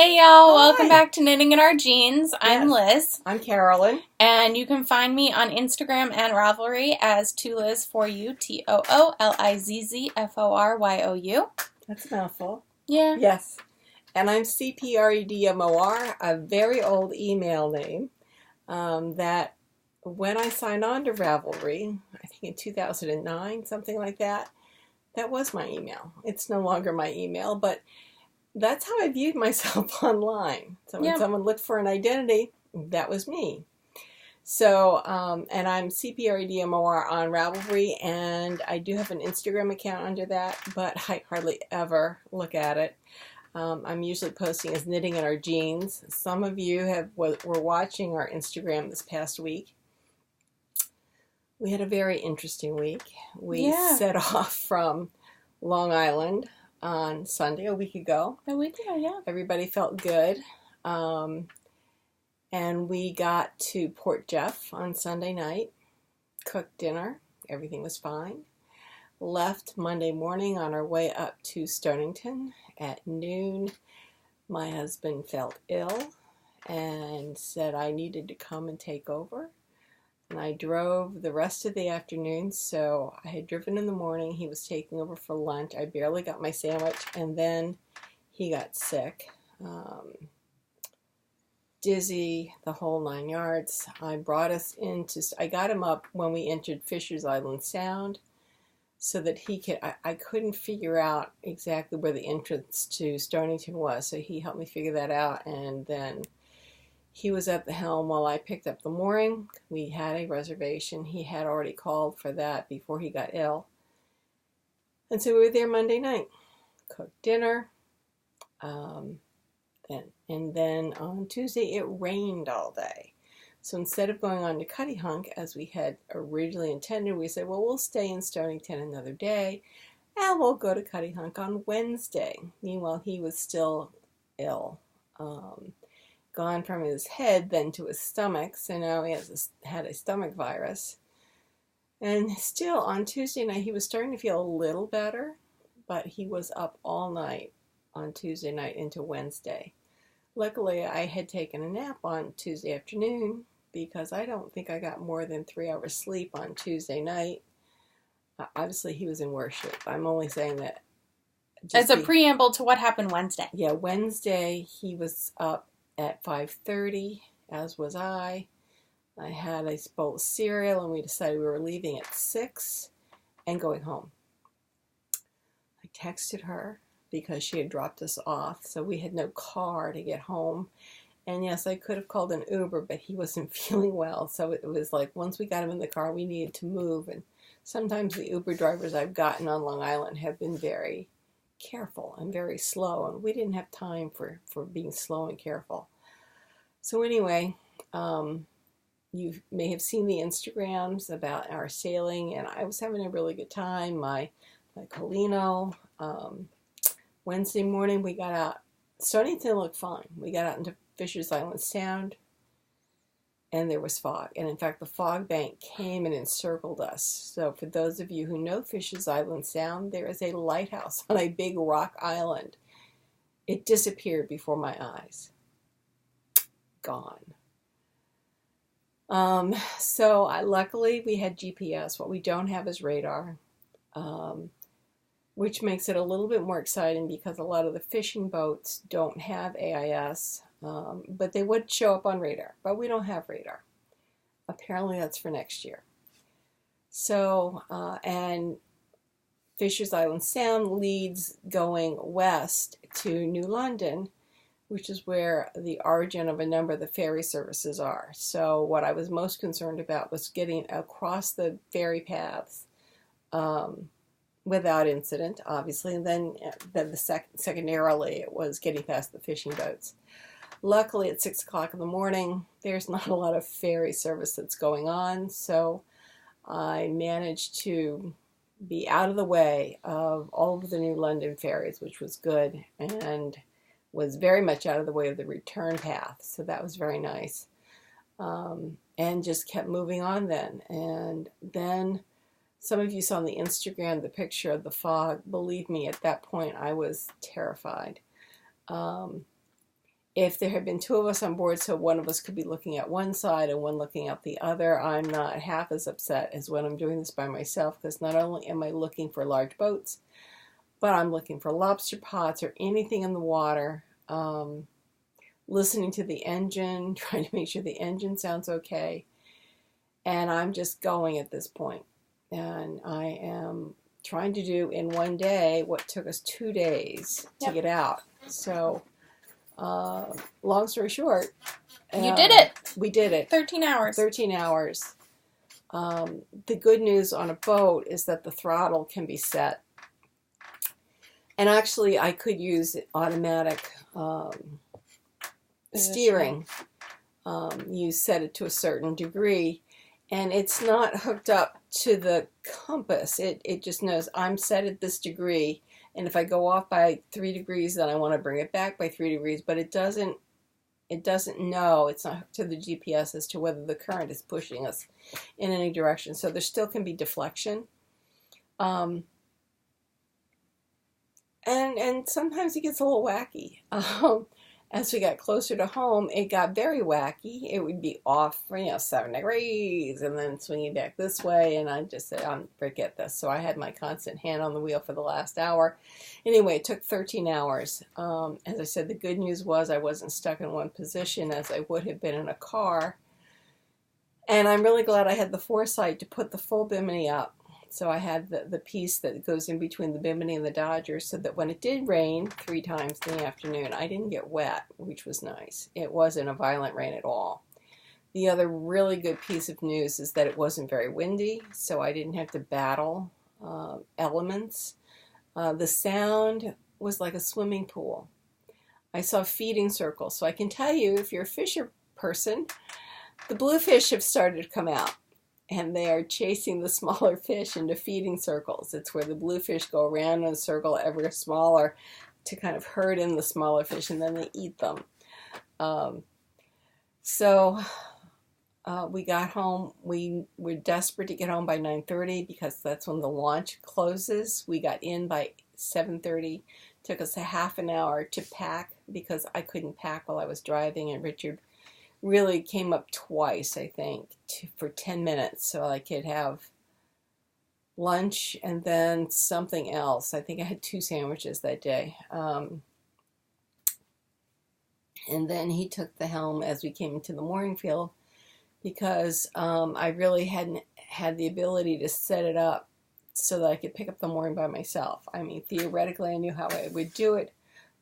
Hey y'all, Hi. welcome back to Knitting in Our Jeans. I'm Liz. I'm Carolyn. And you can find me on Instagram and Ravelry as Toolizzforyou, Toolizzforyou. That's a mouthful. Yeah. Yes. And I'm cpredmor, a very old email name that when I signed on to Ravelry, I think in 2009, something like that, that was my email. It's no longer my email, but that's how I viewed myself online. So when someone looked for an identity, that was me. So, and I'm cpredmor on Ravelry, and I do have an Instagram account under that, but I hardly ever look at it. I'm usually posting as Knitting in Our Jeans. Some of you were watching our Instagram this past week. We had a very interesting week. We set off from Long Island on Sunday, a week ago. A week ago, yeah. Everybody felt good. And we got to Port Jeff on Sunday night, cooked dinner, everything was fine. Left Monday morning on our way up to Stonington at noon. My husband felt ill and said I needed to come and take over. And I drove the rest of the afternoon, so I had driven in the morning. He was taking over for lunch. I barely got my sandwich, and then he got sick. Dizzy, the whole 9 yards. I got him up when we entered Fisher's Island Sound so that he could, I couldn't figure out exactly where the entrance to Stonington was, so he helped me figure that out, and then he was at the helm while I picked up the mooring. We had a reservation. He had already called for that before he got ill. And so we were there Monday night. Cooked dinner. And then on Tuesday it rained all day. So instead of going on to Cuttyhunk as we had originally intended, we said, well, we'll stay in Stonington another day and we'll go to Cuttyhunk on Wednesday. Meanwhile, he was still ill. Gone from his head then to his stomach, so now he had a stomach virus. And still on Tuesday night he was starting to feel a little better, but he was up all night on Tuesday night into Wednesday. Luckily I had taken a nap on Tuesday afternoon because I don't think I got more than 3 hours sleep on Tuesday night. Obviously he was in worse shape. I'm only saying that as a preamble to what happened Wednesday. Yeah, Wednesday he was up at 5:30, as was I. I had a bowl of cereal, and we decided we were leaving at 6 and going home. I texted her because she had dropped us off, so we had no car to get home. And yes, I could have called an Uber, but he wasn't feeling well, so it was like once we got him in the car, we needed to move. And sometimes the Uber drivers I've gotten on Long Island have been very careful and very slow, and we didn't have time for being slow and careful. So anyway, you may have seen the Instagrams about our sailing, and I was having a really good time. My Collino. Wednesday morning we got out. Stonington looked fine. We got out into Fisher's Island Sound, and there was fog. And in fact, the fog bank came and encircled us. So for those of you who know Fisher's Island Sound, there is a lighthouse on a big rock island. It disappeared before my eyes. Gone. So luckily we had GPS. What we don't have is radar, which makes it a little bit more exciting because a lot of the fishing boats don't have AIS, but they would show up on radar, but we don't have radar. Apparently that's for next year. So, and Fisher's Island Sound leads going west to New London, which is where the origin of a number of the ferry services are. So what I was most concerned about was getting across the ferry paths without incident, obviously, and then secondarily it was getting past the fishing boats. Luckily, at 6 o'clock in the morning, there's not a lot of ferry service that's going on, so I managed to be out of the way of all of the New London ferries, which was good, and was very much out of the way of the return path, so that was very nice. And just kept moving on then. And then some of you saw on the Instagram the picture of the fog. Believe me, at that point I was terrified. if there had been two of us on board, so one of us could be looking at one side and one looking at the other, I'm not half as upset as when I'm doing this by myself, because not only am I looking for large boats, but I'm looking for lobster pots or anything in the water, listening to the engine, trying to make sure the engine sounds okay, and I'm just going at this point. And I am trying to do in one day what took us 2 days to get out. So, long story short, you did it. We did it. 13 hours. 13 hours. The good news on a boat is that the throttle can be set. And actually, I could use automatic steering. You set it to a certain degree, and it's not hooked up to the compass. It just knows I'm set at this degree, and if I go off by 3 degrees, then I want to bring it back by 3 degrees. But it doesn't know. It's not hooked to the GPS as to whether the current is pushing us in any direction. So there still can be deflection. And sometimes it gets a little wacky. As we got closer to home, it got very wacky. It would be off for, 7 degrees and then swinging back this way. And I just said, forget this. So I had my constant hand on the wheel for the last hour. Anyway, it took 13 hours. As I said, the good news was I wasn't stuck in one position as I would have been in a car. And I'm really glad I had the foresight to put the full bimini up. So I had the piece that goes in between the bimini and the Dodger, so that when it did rain 3 times in the afternoon, I didn't get wet, which was nice. It wasn't a violent rain at all. The other really good piece of news is that it wasn't very windy, so I didn't have to battle elements. The sound was like a swimming pool. I saw feeding circles, so I can tell you, if you're a fisher person, the bluefish have started to come out. And they are chasing the smaller fish into feeding circles. It's where the bluefish go around in a circle ever smaller to kind of herd in the smaller fish, and then they eat them. We got home. We were desperate to get home by 9:30 because that's when the launch closes. We got in by 7:30. Took us a half an hour to pack because I couldn't pack while I was driving, and Richard really came up twice, I think, for 10 minutes so I could have lunch and then something else. I think I had 2 sandwiches that day. And then he took the helm as we came into the mooring field because I really hadn't had the ability to set it up so that I could pick up the mooring by myself. I mean, theoretically, I knew how I would do it,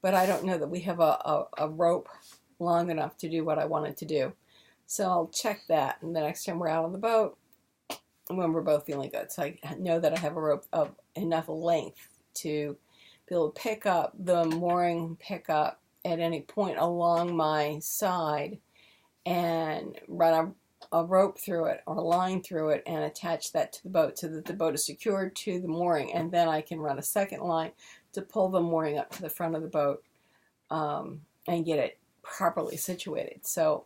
but I don't know that we have a rope long enough to do what I wanted to do. So I'll check that, and the next time we're out on the boat, when we're both feeling good. So I know that I have a rope of enough length to be able to pick up the mooring pickup at any point along my side and run a rope through it or a line through it and attach that to the boat so that the boat is secured to the mooring, and then I can run a second line to pull the mooring up to the front of the boat and get it properly situated. So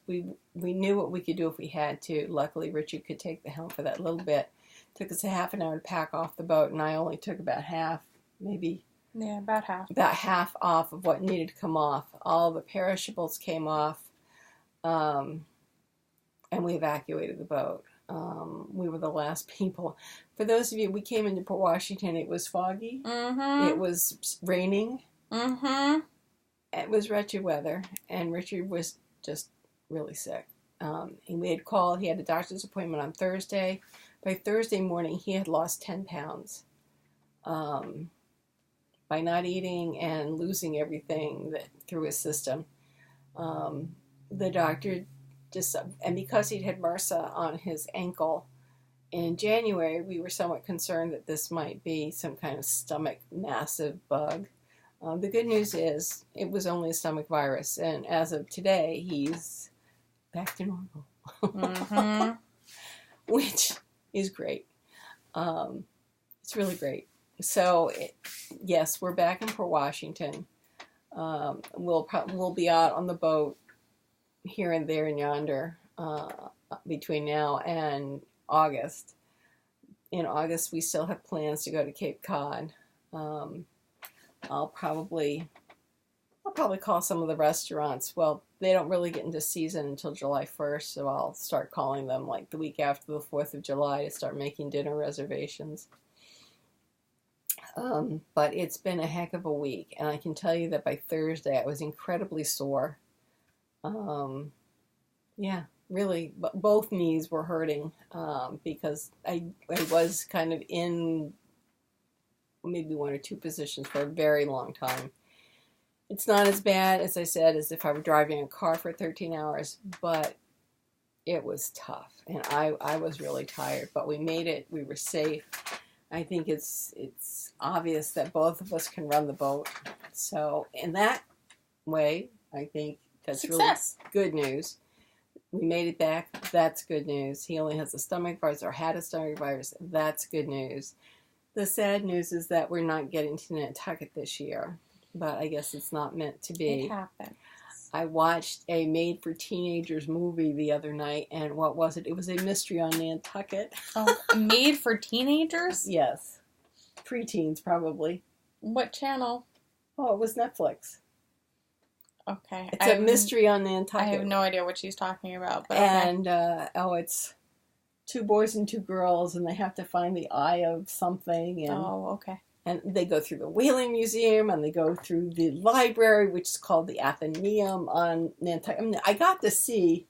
we knew what we could do if we had to. Luckily, Richard could take the helm for that little bit. Took us a half an hour to pack off the boat, and I only took about half, maybe. Yeah, about half. About half off of what needed to come off. All the perishables came off, and we evacuated the boat. We were the last people. For those of you, we came into Port Washington. It was foggy. Mm-hmm. It was raining. Mm-hmm. It was wretched weather, and Richard was just really sick. And we had called. He had a doctor's appointment on Thursday. By Thursday morning, he had lost 10 pounds by not eating and losing everything through his system. The doctor and because he'd had MRSA on his ankle in January, we were somewhat concerned that this might be some kind of stomach massive bug. The good news is it was only a stomach virus, and as of today, he's back to normal, Mm-hmm. which is great. It's really great. So, yes, we're back in Port Washington. We'll be out on the boat here and there and yonder between now and August. In August, we still have plans to go to Cape Cod. I'll probably probably call some of the restaurants. Well, they don't really get into season until July 1st, so I'll start calling them like the week after the 4th of July to start making dinner reservations. But it's been a heck of a week, and I can tell you that by Thursday I was incredibly sore. Yeah, really, both knees were hurting because I was kind of in maybe one or two positions for a very long time. It's not as bad, as I said, as if I were driving a car for 13 hours, but it was tough, and I was really tired, but we made it. We were safe. I think it's obvious that both of us can run the boat. So in that way, I think that's Success. Really good news. We made it back. That's good news. He only has a stomach virus or had a stomach virus. That's good news. The sad news is that we're not getting to Nantucket this year, but I guess it's not meant to be. It happens. I watched a made-for-teenagers movie the other night, and what was it? It was a mystery on Nantucket. Oh, made for teenagers? Yes. Preteens, probably. What channel? Oh, it was Netflix. Okay. It's a mystery on Nantucket. I have no idea what she's talking about. But and, it's 2 boys and 2 girls, and they have to find the eye of something. And, oh, okay. And they go through the Whaling Museum, and they go through the library, which is called the Athenaeum on Nantucket. I mean, I got to see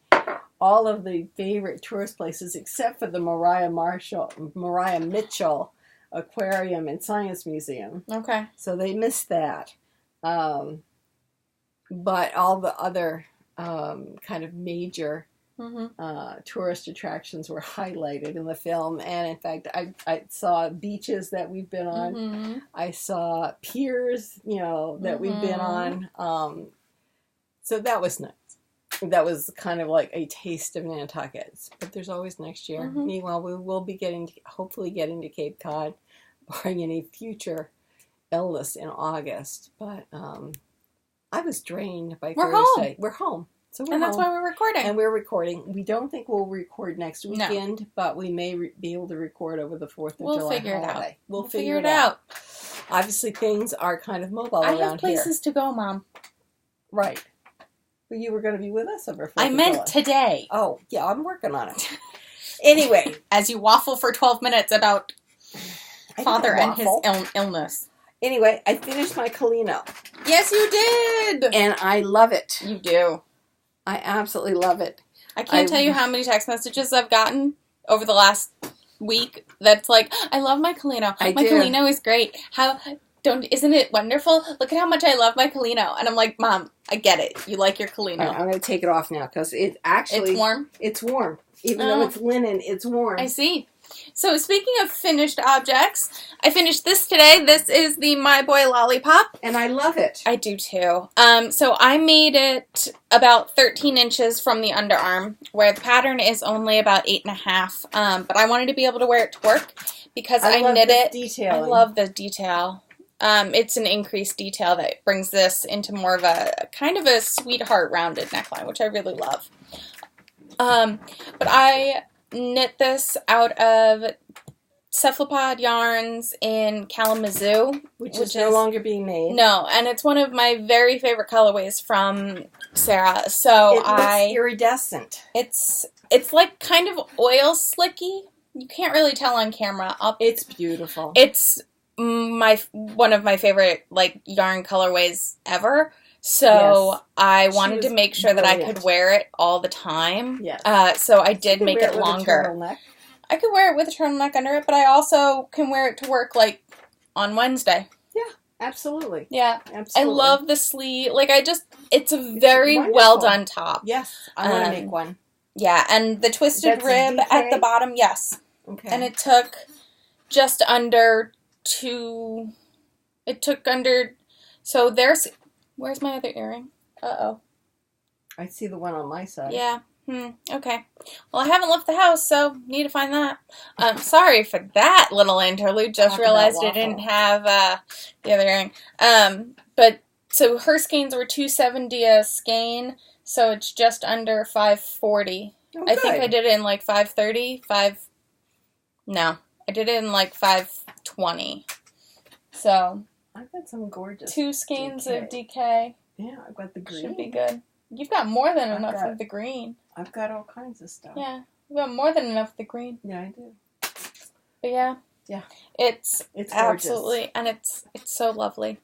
all of the favorite tourist places except for the Maria Mitchell Aquarium and Science Museum. Okay. So they missed that. But all the other kind of major tourist attractions were highlighted in the film. And in fact, I saw beaches that we've been on. I saw piers, that we've been on. So that was nice. That was kind of like a taste of Nantucket. But there's always next year. Meanwhile, we will be hopefully getting to Cape Cod, barring any future illness in August. But I was drained by Thursday. We're home. So we're home. That's why we're recording. And we're recording. We don't think we'll record next weekend, but we may be able to record over the 4th of July We'll figure holiday. it out. We'll figure it out. Obviously, things are kind of mobile around here. I have places to go, Mom. Right. But you were going to be with us over 4th I of meant July. today. Oh, yeah, I'm working on it. Anyway. As you waffle for 12 minutes about Father and his illness. Anyway, I finished my Collino. Yes, you did! And I love it. You do. I absolutely love it. I can't tell you how many text messages I've gotten over the last week that's like, I love my Collino. My Collino is great. Isn't it wonderful? Look at how much I love my Collino. And I'm like, Mom, I get it. You like your Collino. Right, I'm going to take it off now because it actually... It's warm? It's warm. Even though it's linen, it's warm. I see. So speaking of finished objects, I finished this today. This is the My Boy Lollipop. And I love it. I do too. So I made it about 13 inches from the underarm, where the pattern is only about 8.5. But I wanted to be able to wear it to work because I knit it. Detailing. I love the detail. It's an increased detail that brings this into more of a kind of a sweetheart rounded neckline, which I really love. But I knit this out of cephalopod yarns in Kalamazoo, which is no longer being made. No, and it's one of my very favorite colorways from Sara. So it looks iridescent. It's like kind of oil slicky. You can't really tell on camera. It's beautiful. It's one of my favorite yarn colorways ever. So yes. I wanted to make sure that I could wear it all the time. Yes. So I did make it longer. I could wear it with a turtleneck under it, but I also can wear it to work on Wednesday. Yeah, absolutely. Yeah. Absolutely. I love the sleeve. It's a very well done top. Yes. I want to make one. Yeah, and the twisted rib at the bottom, yes. Okay. And it took just under so where's my other earring? Uh-oh. I see the one on my side. Yeah. Okay. Well, I haven't left the house, so need to find that. Sorry for that little interlude. Just realized I didn't have the other earring. But so her skeins were $270 a skein, so it's just under $540. Oh, I think I did it in $530. No, I did it in $520. So I've got some gorgeous 2 skeins of DK. Yeah, I've got the green. Should be good. You've got more than enough of the green. I've got all kinds of stuff. Yeah, you've got more than enough of the green. Yeah, I do. But yeah. Yeah. It's absolutely, gorgeous. and it's so lovely.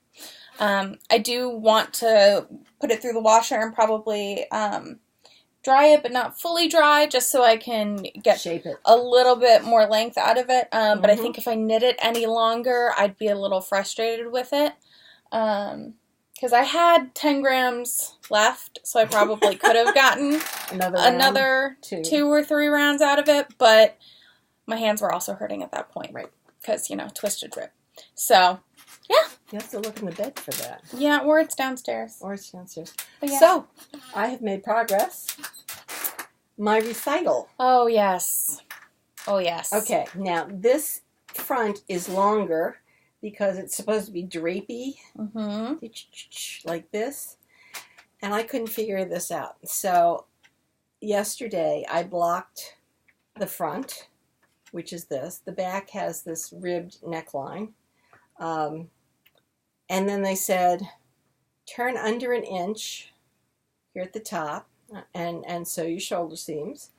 I do want to put it through the washer and probably dry it, but not fully dry, just so I can shape it a little bit more length out of it. But I think if I knit it any longer, I'd be a little frustrated with it. Because I had 10 grams left, so I probably could have gotten another 2 or 3 rounds out of it, but my hands were also hurting at that point. Right. Because, twisted drip. So, yeah. You have to look in the bed for that. Yeah, or it's downstairs. Yeah. So, I have made progress. My recital. Oh, yes. Oh, yes. Okay, now this front is longer because it's supposed to be drapey. Like this. And I couldn't figure this out. So, yesterday I blocked the front, which is this. The back has this ribbed neckline. And then they said, turn under an inch here at the top and sew your shoulder seams.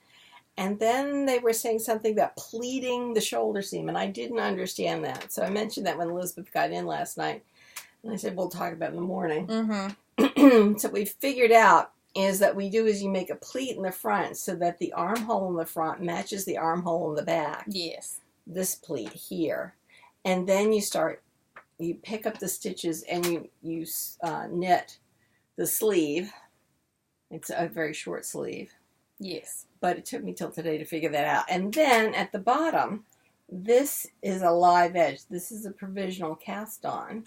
And then they were saying something about pleating the shoulder seam, and I didn't understand that. So I mentioned that when Elizabeth got in last night. And I said, we'll talk about it in the morning. So what we figured out is that you make a pleat in the front so that the armhole in the front matches the armhole in the back. Yes. This pleat here. And then you pick up the stitches and you knit the sleeve. It's a very short sleeve. Yes. But it took me till today to figure that out. And then at the bottom, this is a live edge. This is a provisional cast on.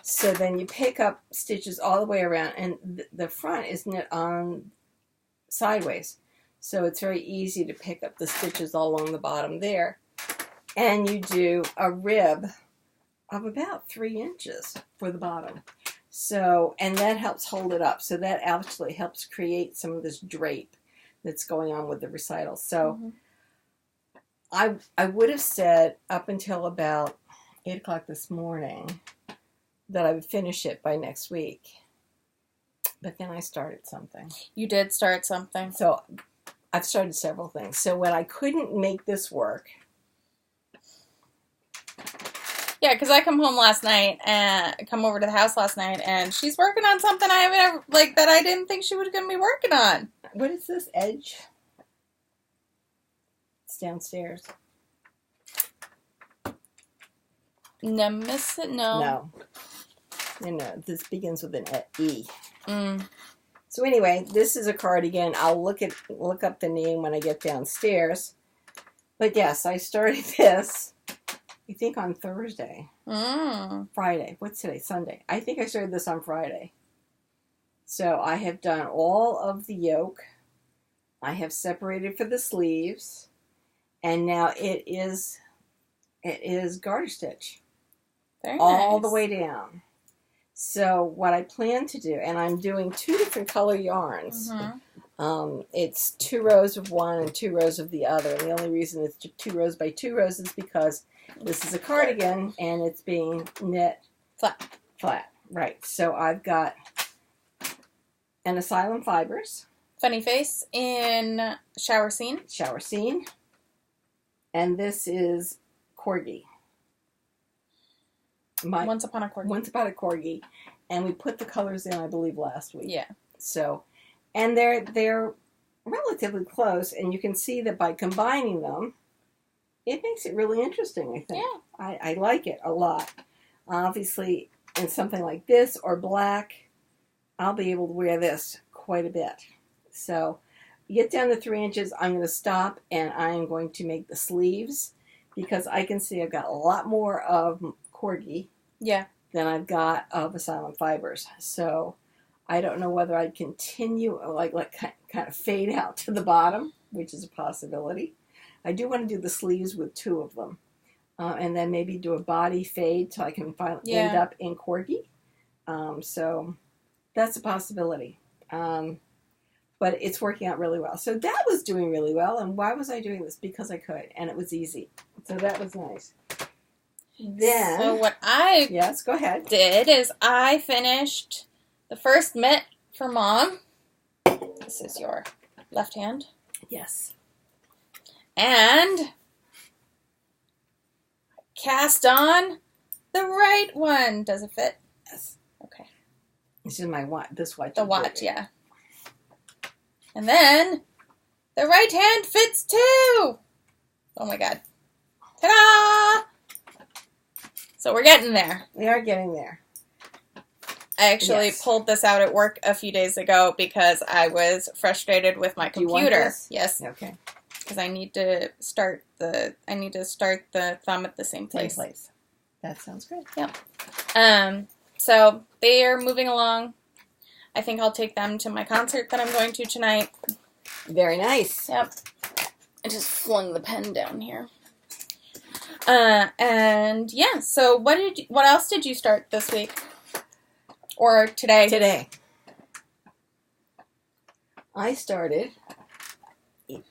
So then you pick up stitches all the way around, and the front is knit on sideways. So it's very easy to pick up the stitches all along the bottom there. And you do a rib of about 3 inches for the bottom. So, and that helps hold it up. So that actually helps create some of this drape that's going on with the recital. So I would have said up until about 8 o'clock this morning that I would finish it by next week. But then I started something. You did start something. So I've started several things. So when I couldn't make this work. Yeah, because I come home last night and come over to the house last night, and she's working on something I haven't ever, that I didn't think she was going to be working on. What is this edge? It's downstairs. Nemesis? No. No. This begins with an E. So anyway, this is a cardigan. I'll look up the name when I get downstairs. But yes, I started this, I think on Thursday. Friday. What's today? Sunday. I think I started this on Friday. So I have done all of the yoke. I have separated for the sleeves. And now it is garter stitch. Very all nice. The way down. So what I plan to do, and I'm doing 2 different color yarns. It's 2 rows of one and 2 rows of the other. And the only reason it's 2 rows by 2 rows is because this is a cardigan and it's being knit flat. Right. So I've got an Asylum Fibers. Funny Face in Shower Scene. And this is Corgi. Once Upon a Corgi. And we put the colors in, I believe, last week. Yeah. So, and they're relatively close, and you can see that by combining them, it makes it really interesting, I think. Yeah. I like it a lot. Obviously, in something like this or black, I'll be able to wear this quite a bit. So, get down to 3 inches, I'm going to stop, and I am going to make the sleeves, because I can see I've got a lot more of Corgi than I've got of Asylum Fibers. So I don't know whether I'd continue, kind of fade out to the bottom, which is a possibility. I do want to do the sleeves with 2 of them. And then maybe do a body fade till I can finally end up in Corgi. So that's a possibility. But it's working out really well. So that was doing really well. And why was I doing this? Because I could. And it was easy. So that was nice. Then, so what I go ahead. did is I finished the first mitt for Mom. This is your left hand. Yes. And cast on the right one. Does it fit? Yes. Okay. This is my watch. This watch. The watch, yeah. And then the right hand fits too. Oh my god. Ta-da! So we're getting there. We are getting there. I actually pulled this out at work a few days ago because I was frustrated with my computer. Do you want this? Yes. Okay. Because I need to start the thumb at the same place. That sounds good. Yep. So they are moving along. I think I'll take them to my concert that I'm going to tonight. Very nice. Yep. I just flung the pen down here. And yeah, so what else did you start this week? Or today? Today. I started,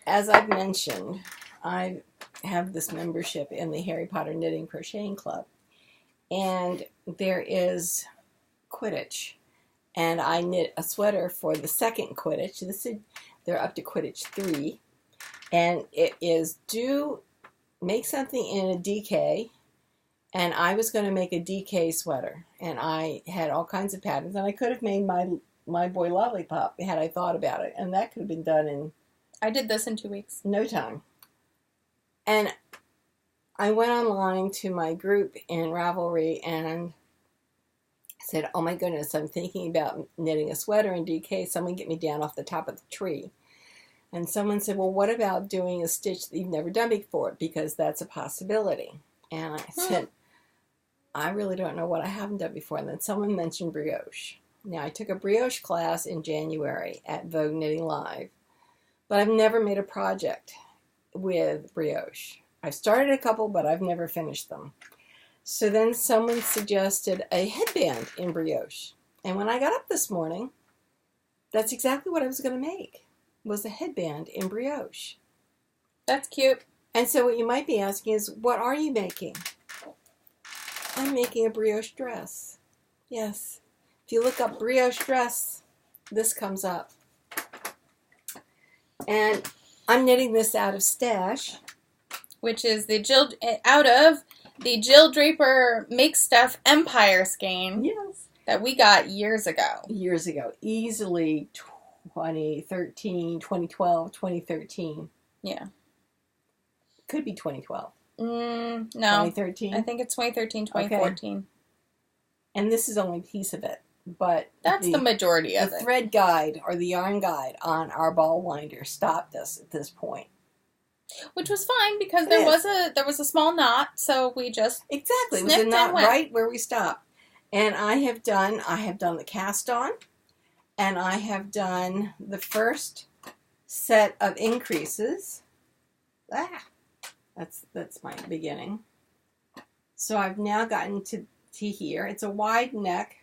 as I've mentioned, I have this membership in the Harry Potter Knitting Crocheting Club. And there is Quidditch. And I knit a sweater for the second Quidditch. They're up to Quidditch 3. And it is make something in a DK. And I was going to make a DK sweater. And I had all kinds of patterns. And I could have made my boy Lollipop had I thought about it. And that could have been done in... I did this in 2 weeks. No time. And I went online to my group in Ravelry and said, oh my goodness, I'm thinking about knitting a sweater in DK. Someone get me down off the top of the tree. And someone said, well, what about doing a stitch that you've never done before? Because that's a possibility. And I said, I really don't know what I haven't done before. And then someone mentioned brioche. Now, I took a brioche class in January at Vogue Knitting Live, but I've never made a project with brioche. I've started a couple, but I've never finished them. So then someone suggested a headband in brioche. And when I got up this morning, that's exactly what I was going to make, was a headband in brioche. That's cute. And so what you might be asking is, what are you making? I'm making a brioche dress. Yes. If you look up brioche dress, this comes up. And I'm knitting this out of Stash. Which is out of the Jill Draper Make Stuff Empire skein. Yes. That we got years ago. Years ago. Easily 2013, 2012, 2013. Yeah. Could be 2012. No. 2013? I think it's 2013, 2014. Okay. And this is only a piece of it. But that's the majority of it. The thread guide or the yarn guide on our ball winder stopped us at this point. Which was fine because there was a small knot, so we just exactly it was a knot right where we stopped. And I have done the cast on, and I have done the first set of increases. That's my beginning. So I've now gotten to here. It's a wide neck.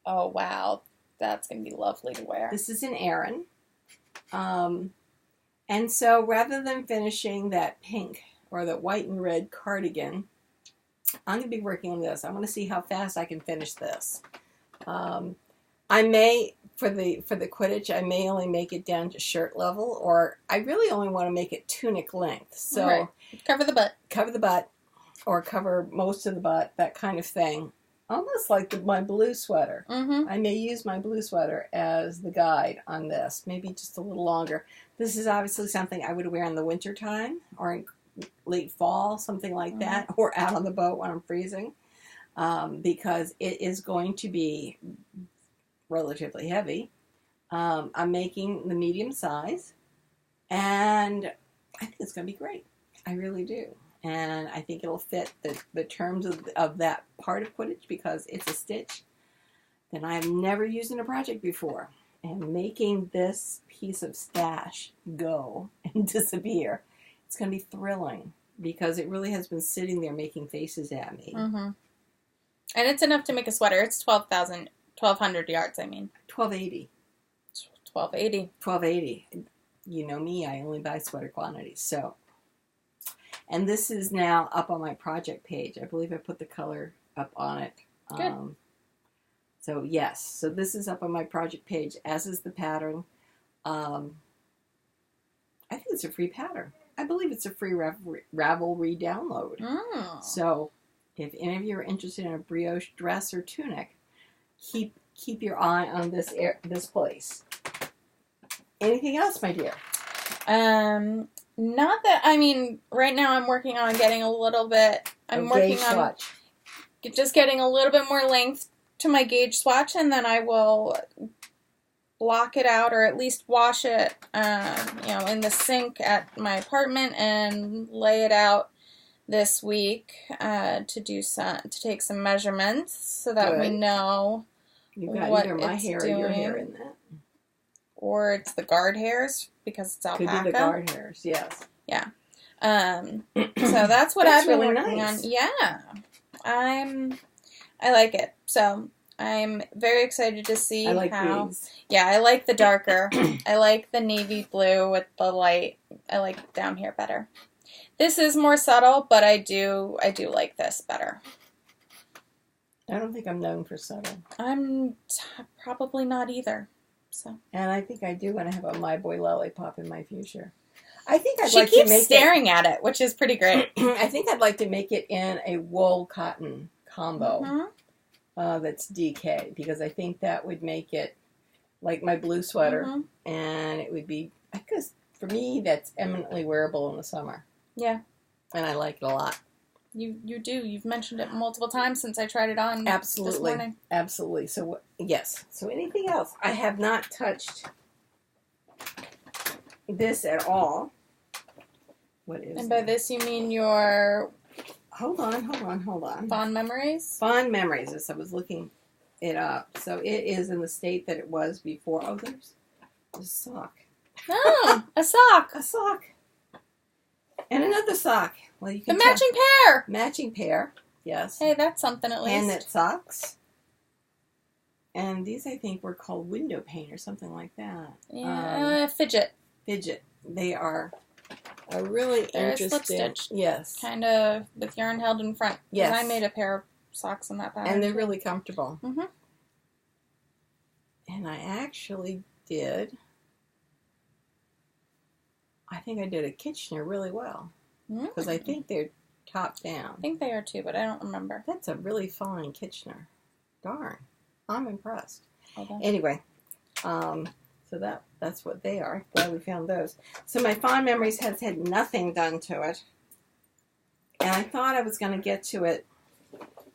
Oh wow, that's gonna be lovely to wear. This is an Aran. And so rather than finishing that pink or the white and red cardigan, I'm going to be working on this. I want to see how fast I can finish this. I may, for the Quidditch, I may only make it down to shirt level, or I really only want to make it tunic length. So right. Cover the butt, or cover most of the butt, that kind of thing. Almost like my blue sweater. Mm-hmm. I may use my blue sweater as the guide on this, maybe just a little longer. This is obviously something I would wear in the winter time or in late fall, something like that, or out on the boat when I'm freezing, because it is going to be relatively heavy. I'm making the medium size, and I think it's going to be great. I really do. And I think it'll fit the terms of that part of Quidditch because it's a stitch that I have never used in a project before. And making this piece of Stash go and disappear, it's going to be thrilling because it really has been sitting there making faces at me. Mm-hmm. And it's enough to make a sweater. It's 1,200 yards, I mean. 1280. 1280. 1280. You know me, I only buy sweater quantities, so... And this is now up on my project page. I believe I put the color up on it. Good. So yes, so this is up on my project page, as is the pattern. I think it's a free pattern. I believe it's a free Ravelry download. Mm. So if any of you are interested in a brioche dress or tunic, keep your eye on this place. Anything else, my dear? Not that, I mean, right now I'm working on getting a little bit, Swatch. Just getting a little bit more length to my gauge swatch, and then I will block it out, or at least wash it, in the sink at my apartment and lay it out this week to take some measurements so that we know You've got what either my it's hair doing, or your hair in that. Or it's the guard hairs because it's alpaca. Could be the guard hairs, yes. Yeah. So that's what I've been working on. Yeah. I like it. So I'm very excited to see I like how. these. Yeah, I like the darker. I like the navy blue with the light. I like down here better. This is more subtle, but I do like this better. I don't think I'm known for subtle. I'm probably not either. So. And I think I do want to have a My Boy Lollipop in my future. I think I'd she like to keeps make staring at it, which is pretty great. I think I'd like to make it in a wool cotton combo. Mm-hmm. That's DK, because I think that would make it like my blue sweater, mm-hmm. and it would be, because for me that's eminently wearable in the summer. Yeah. And I like it a lot. You do. You've mentioned it multiple times since I tried it on Absolutely. this morning. Absolutely. So, yes. So anything else? I have not touched this at all. What is And by this you mean your... Hold on. Fond memories? Fond memories, as I was looking it up. So it is in the state that it was before. Oh, there's a sock. Oh, a sock. A sock. And another sock. Well, you The can matching pair. Matching pair, yes. Hey, that's something at least. Hand knit socks. And these, I think, were called window paint or something like that. Yeah, fidget. Fidget. They are a really They're interesting. slip stitched. Yes. Kind of with yarn held in front. Yes. I made a pair of socks in that pattern. And they're really comfortable. Mm-hmm. And I actually did. I think I did a Kitchener really well. Because I think they're top down. I think they are too, but I don't remember. That's a really fine Kitchener. Darn. I'm impressed. Okay. Anyway, so that's what they are. Glad we found those. So my fond memories has had nothing done to it. And I thought I was going to get to it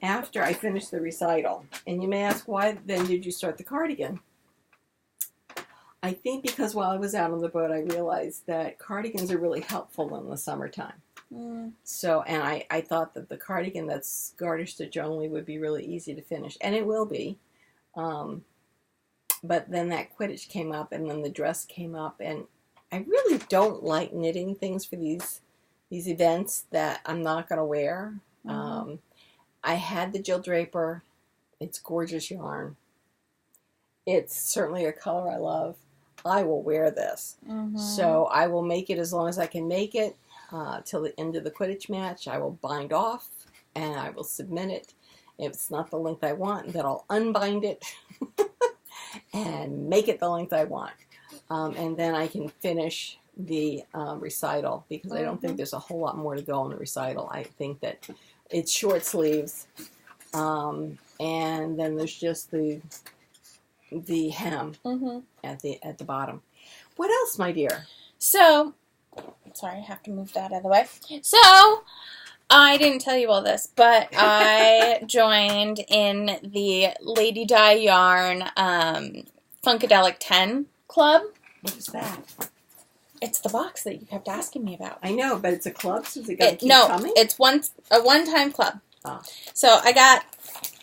after I finished the recital. And you may ask, why then did you start the cardigan? I think because while I was out on the boat, I realized that cardigans are really helpful in the summertime. So, and I thought that the cardigan that's garter stitch only would be really easy to finish. And it will be. But then that Quidditch came up, and then the dress came up. And I really don't like knitting things for these events that I'm not going to wear. Mm-hmm. I had the Jill Draper. It's gorgeous yarn. It's certainly a color I love. I will wear this. Mm-hmm. So I will make it as long as I can make it till the end of the Quidditch match. I will bind off and I will submit it. If it's not the length I want, then I'll unbind it and make it the length I want. And then I can finish the recital, because I don't think there's a whole lot more to go on the recital. I think that it's short sleeves, and then there's just the hem at the bottom. What else, my dear? So, sorry, I have to move that out of the way. So, I didn't tell you all this, but I joined in the Lady Dye Yarn Funkadelic 10 club. What is that? It's the box that you kept asking me about. I know, but it's a club, so it got to keep coming? It's a one-time club. Oh. So I got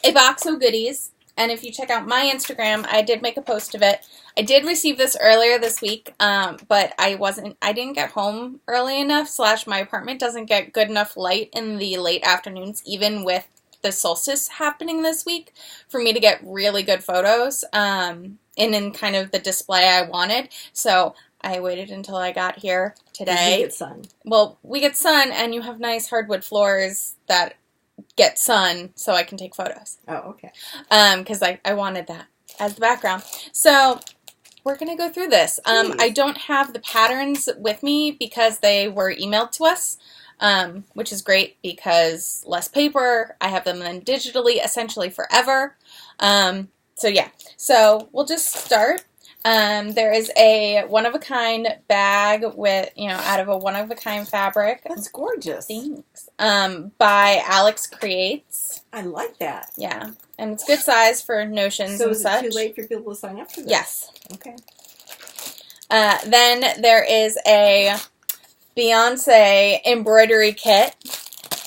a box of goodies, and if you check out my Instagram, I did make a post of it. I did receive this earlier this week, but I didn't get home early enough, / my apartment doesn't get good enough light in the late afternoons, even with the solstice happening this week, for me to get really good photos, and in kind of the display I wanted. So I waited until I got here today. You get sun. Well, we get sun, and you have nice hardwood floors that get sun so I can take photos. Oh, okay. Because I wanted that as the background. So we're going to go through this. I don't have the patterns with me because they were emailed to us, which is great because less paper. I have them then digitally essentially forever. So yeah, so we'll just start. There is a one-of-a-kind bag with, out of a one-of-a-kind fabric. That's gorgeous. Thanks. By Alex Creates. I like that. Yeah, and it's good size for notions and such. So is it too late for people to sign up for this? Yes. Okay. Then there is a Beyonce embroidery kit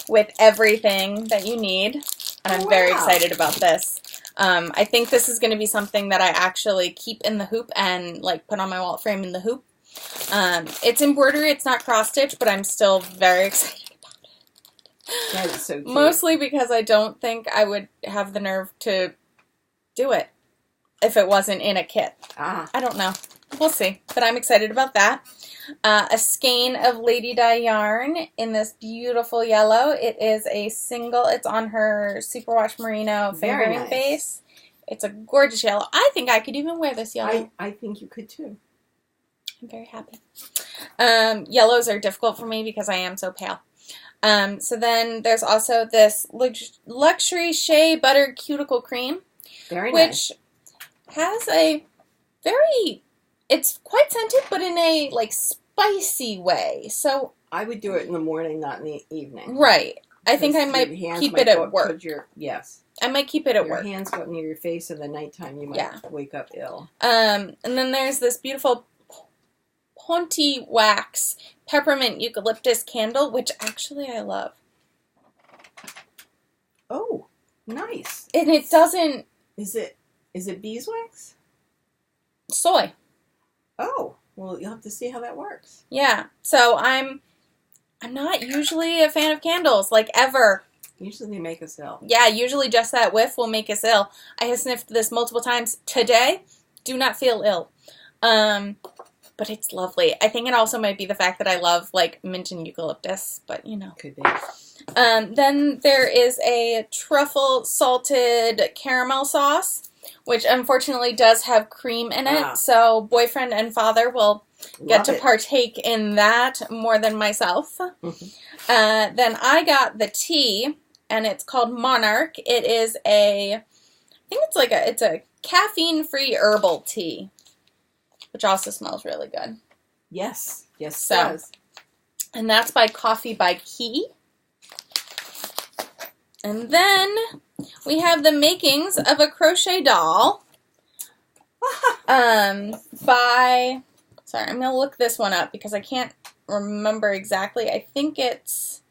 with everything that you need. And I'm very excited about this. I think this is going to be something that I actually keep in the hoop and like put on my wall frame in the hoop. It's embroidery, it's not cross stitch, but I'm still very excited about it. That is so cute. Mostly because I don't think I would have the nerve to do it if it wasn't in a kit. I don't know. We'll see. But I'm excited about that. A skein of Lady Dye yarn in this beautiful yellow. It is a single. It's on her Superwash Merino fingering base. It's a gorgeous yellow. I think I could even wear this yellow. I think you could too. I'm very happy. Yellows are difficult for me because I am so pale. So then there's also this luxury shea butter cuticle cream. Very nice. Which has a very... It's quite scented, but in a, like, spicy way. So I would do it in the morning, not in the evening. Right. I think I might keep it at work. Yes. I might keep it at work. Your hands go up near your face, so the nighttime you might wake up ill. And then there's this beautiful Ponty Wax Peppermint Eucalyptus candle, which actually I love. Oh, nice. And it doesn't... Is it beeswax? Soy. Oh, well, you'll have to see how that works. Yeah. So I'm not usually a fan of candles, like ever. Usually they make us ill. Yeah, usually just that whiff will make us ill. I have sniffed this multiple times today. Do not feel ill. But it's lovely. I think it also might be the fact that I love, like, mint and eucalyptus, but, Could be. Then there is a truffle salted caramel sauce, which unfortunately does have cream in it, so boyfriend and father will get to partake in that more than myself. Then I got the tea, and it's called Monarch. It is I think it's a caffeine-free herbal tea, which also smells really good. Yes, it does. And that's by Coffee by Key. And then we have the makings of a crochet doll sorry, I'm going to look this one up because I can't remember exactly. I think it's,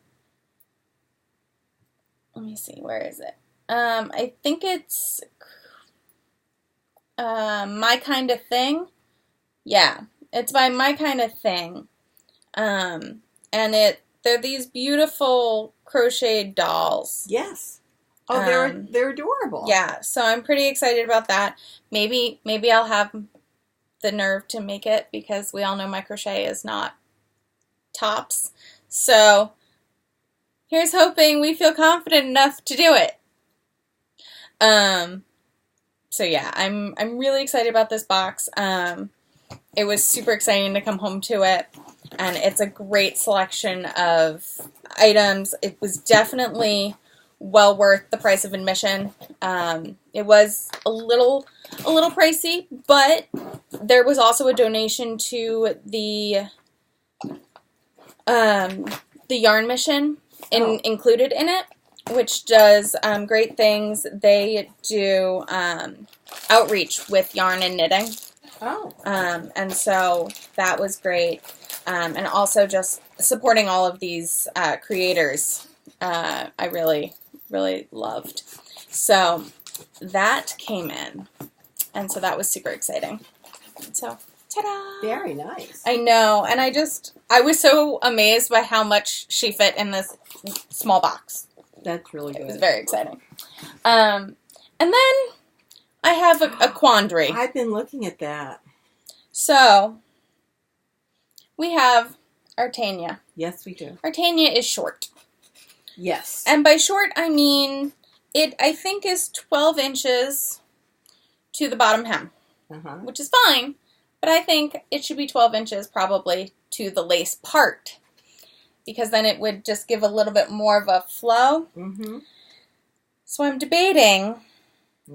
let me see, where is it? I think it's My Kind of Thing. Yeah, it's by My Kind of Thing. And they're these beautiful crocheted dolls. Yes. Oh, they're adorable. Yeah, so I'm pretty excited about that. Maybe I'll have the nerve to make it because we all know my crochet is not tops. So here's hoping we feel confident enough to do it. So yeah, I'm really excited about this box. It was super exciting to come home to it. And it's a great selection of items. It was definitely well worth the price of admission. It was a little pricey, but there was also a donation to the Yarn Mission included in it, which does great things. They do outreach with yarn and knitting. And so that was great. And also just supporting all of these creators, I really, really loved. So that came in, and so that was super exciting. So, ta-da! Very nice. I know, and I was so amazed by how much she fit in this small box. That's really good. It was very exciting. And then I have a quandary. I've been looking at that. So we have our Tegna. Yes, we do. Our Tegna is short. Yes. And by short, I mean, it, I think, is 12 inches to the bottom hem, which is fine, but I think it should be 12 inches probably to the lace part, because then it would just give a little bit more of a flow. So I'm debating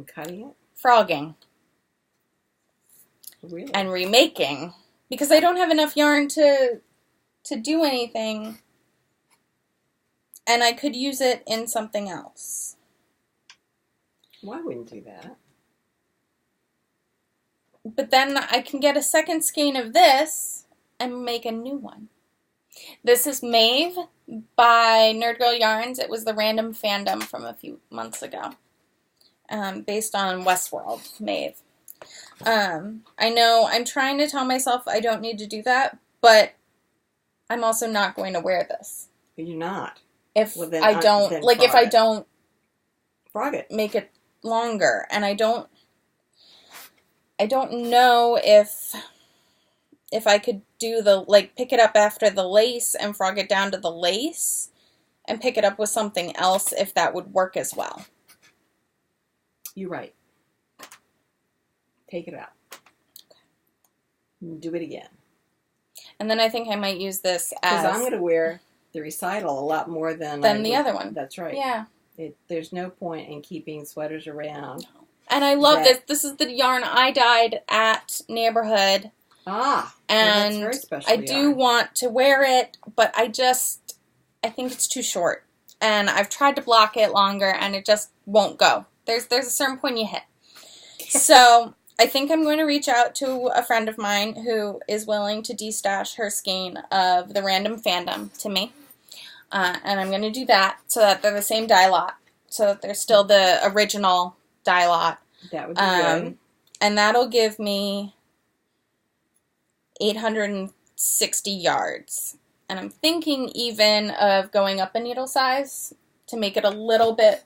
cutting it? frogging. Really? And remaking, because I don't have enough yarn to do anything, and I could use it in something else. Well, I wouldn't do that. But then I can get a second skein of this and make a new one. This is Maeve by Nerd Girl Yarns. It was the random fandom from a few months ago, based on Westworld, Maeve. I know I'm trying to tell myself I don't need to do that, but I'm also not going to wear this. You're not. If I don't, like, if I don't frog it, make it longer, and I don't know if I could do the, like, pick it up after the lace and frog it down to the lace and pick it up with something else, if that would work as well. You're right. Take it out. Do it again. And then I think I might use this as... Because I'm going to wear the Recital a lot more than the other one. That's right. Yeah. There's no point in keeping sweaters around. And I love this. This is the yarn I dyed at Neighborhood. Ah. And that's very special I do want to wear it, but I think it's too short. And I've tried to block it longer, and it just won't go. There's a certain point you hit. So I think I'm going to reach out to a friend of mine who is willing to destash her skein of the random fandom to me. And I'm going to do that so that they're the same dye lot. So that they're still the original dye lot. That would be good. And that'll give me 860 yards. And I'm thinking even of going up a needle size to make it a little bit,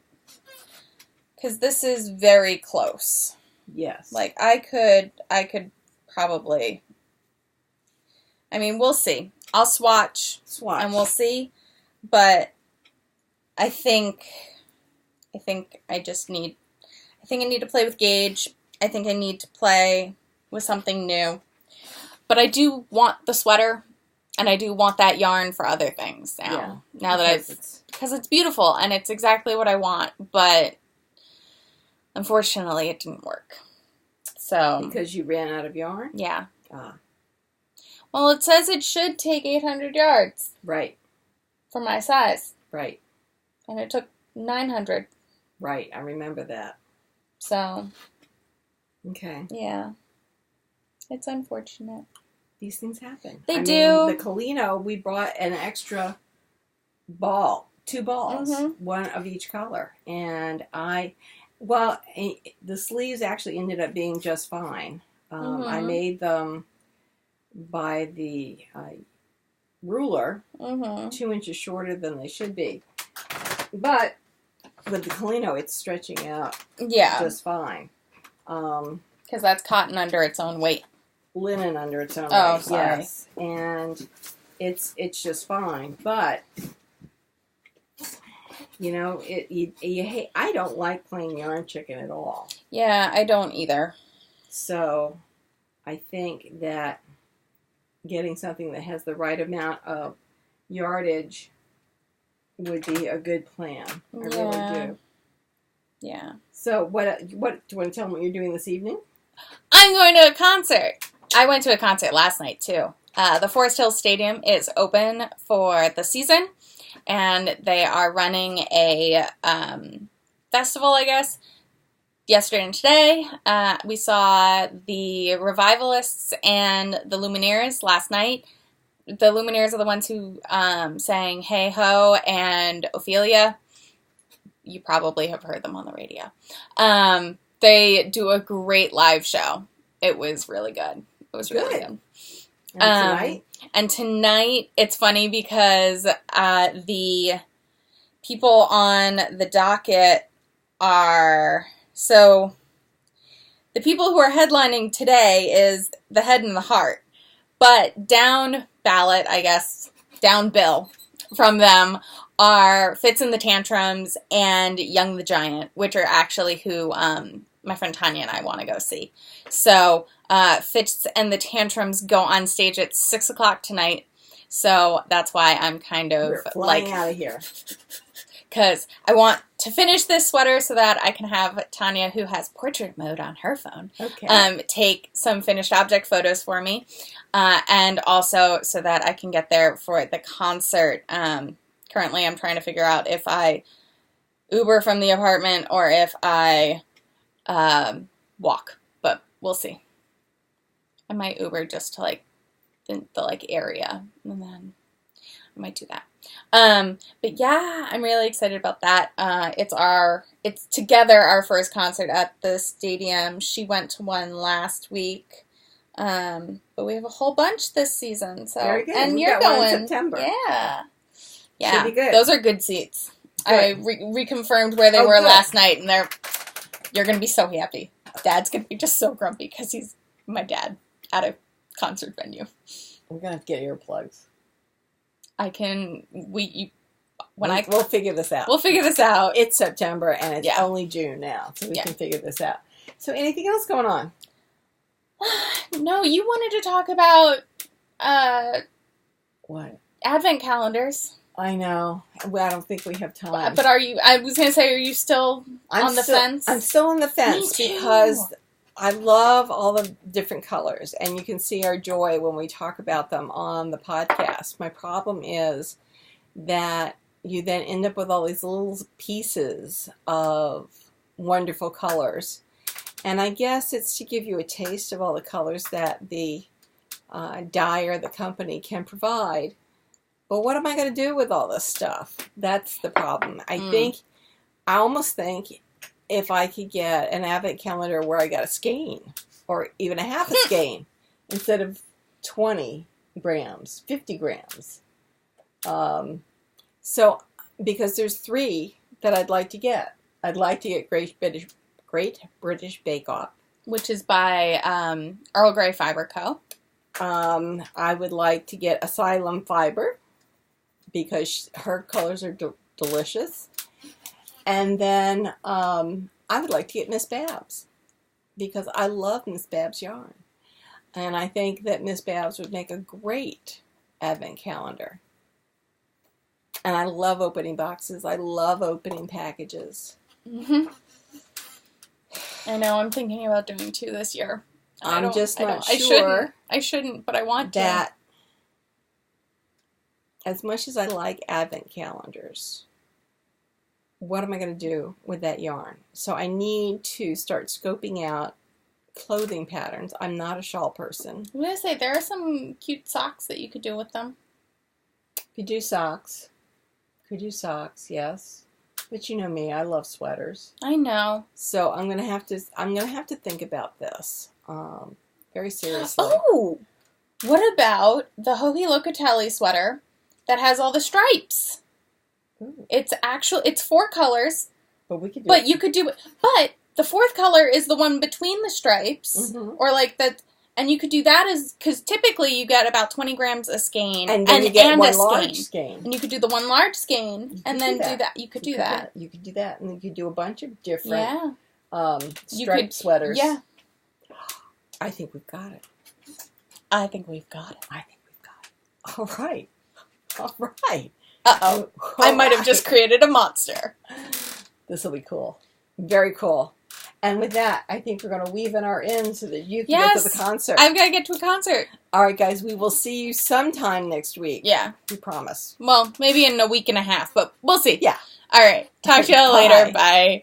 because this is very close. Yes. Like, I could probably, I mean, we'll see. I'll swatch. And we'll see. But I think I need to play with gauge. I think I need to play with something new. But I do want the sweater, and I do want that yarn for other things now. Yeah, now that because it's beautiful, and it's exactly what I want, but unfortunately, it didn't work. So because you ran out of yarn? Yeah. Well, it says it should take 800 yards. Right. For my size. Right. And it took 900. Right. I remember that. So. Okay. Yeah. It's unfortunate. These things happen. They do. The Collino, we brought an extra ball. 2 balls. One of each color. And the sleeves actually ended up being just fine. I made them by the ruler, 2 inches shorter than they should be. But with the Collino, it's stretching out just fine. Because that's cotton under its own weight. Linen under its own weight. Oh, sorry. Yes. And it's just fine. But you know, I don't like playing yarn chicken at all. Yeah, I don't either. So I think that getting something that has the right amount of yardage would be a good plan. I really do. Yeah. So what do you want to tell them what you're doing this evening? I'm going to a concert. I went to a concert last night too. The Forest Hills Stadium is open for the season, and they are running a festival, I guess. Yesterday and today, we saw the Revivalists and the Lumineers last night. The Lumineers are the ones who sang Hey Ho and Ophelia. You probably have heard them on the radio. They do a great live show. It was really good. It was really good. And tonight? And tonight, it's funny because the people on the docket are... So, the people who are headlining today is the Head and the Heart. But down ballot, I guess, down bill from them are Fitz and the Tantrums and Young the Giant, which are actually who my friend Tanya and I want to go see. So Fitz and the Tantrums go on stage at 6 o'clock tonight. So that's why I'm kind of We're flying out of here. Because I want to finish this sweater so that I can have Tanya, who has portrait mode on her phone, take some finished object photos for me. And also so that I can get there for the concert. Currently, I'm trying to figure out if I Uber from the apartment or if I walk. But we'll see. I might Uber just to, like, the like, area. And then I might do that. But yeah, I'm really excited about that. It's together our first concert at the stadium. She went to one last week. But we have a whole bunch this season. So very good. And you're going in September. Yeah. Yeah. Should be good. Those are good seats. Good. I reconfirmed where they were last night, and you're gonna be so happy. Dad's gonna be just so grumpy because he's my dad at a concert venue. We're gonna have to get earplugs. We'll figure this out. We'll figure this out. It's September and it's only June now, so we can figure this out. So anything else going on? No, you wanted to talk about what? Advent calendars. I know. Well, I don't think we have time. But I was going to say, are you still on the fence? I'm still on the fence because I love all the different colors, and you can see our joy when we talk about them on the podcast. My problem is that you then end up with all these little pieces of wonderful colors. And I guess it's to give you a taste of all the colors that the dyer, the company, can provide. But what am I going to do with all this stuff? That's the problem. I almost think if I could get an advent calendar where I got a skein, or even a half a skein, instead of 20 grams, 50 grams. So, because there's 3 that I'd like to get. I'd like to get Great British Bakeoff, which is by Earl Grey Fiber Co. I would like to get Asylum Fiber because her colors are delicious. And then I would like to get Miss Babs because I love Miss Babs yarn. And I think that Miss Babs would make a great advent calendar. And I love opening boxes. I love opening packages. Mm-hmm. I know. I'm thinking about doing 2 this year. I'm just not sure. I shouldn't, but I want that. As much as I like advent calendars, what am I going to do with that yarn? So I need to start scoping out clothing patterns. I'm not a shawl person. I was going to say, there are some cute socks that you could do with them. Could do socks. Yes. But you know me, I love sweaters. I know. So I'm gonna have to think about this very seriously. Oh, what about the Hoagie Locatelli sweater that has all the stripes? Ooh. It's 4 colors. But we could do. But you could do it. But the 4th color is the one between the stripes, or like that. And you could do that because typically you get about 20 grams a skein. And then you get one large skein. And you could do the one large skein and then do that. You could do that. You could do that. And you could do a bunch of different striped sweaters. Yeah. I think we've got it. I think we've got it. All right. Uh-oh. I might have just created a monster. This will be cool. Very cool. And with that, I think we're going to weave in our in so that you can get to the concert. I've got to get to a concert. All right, guys. We will see you sometime next week. Yeah. We promise. Well, maybe in a week and a half, but we'll see. Yeah. All right. Talk to you later. Bye.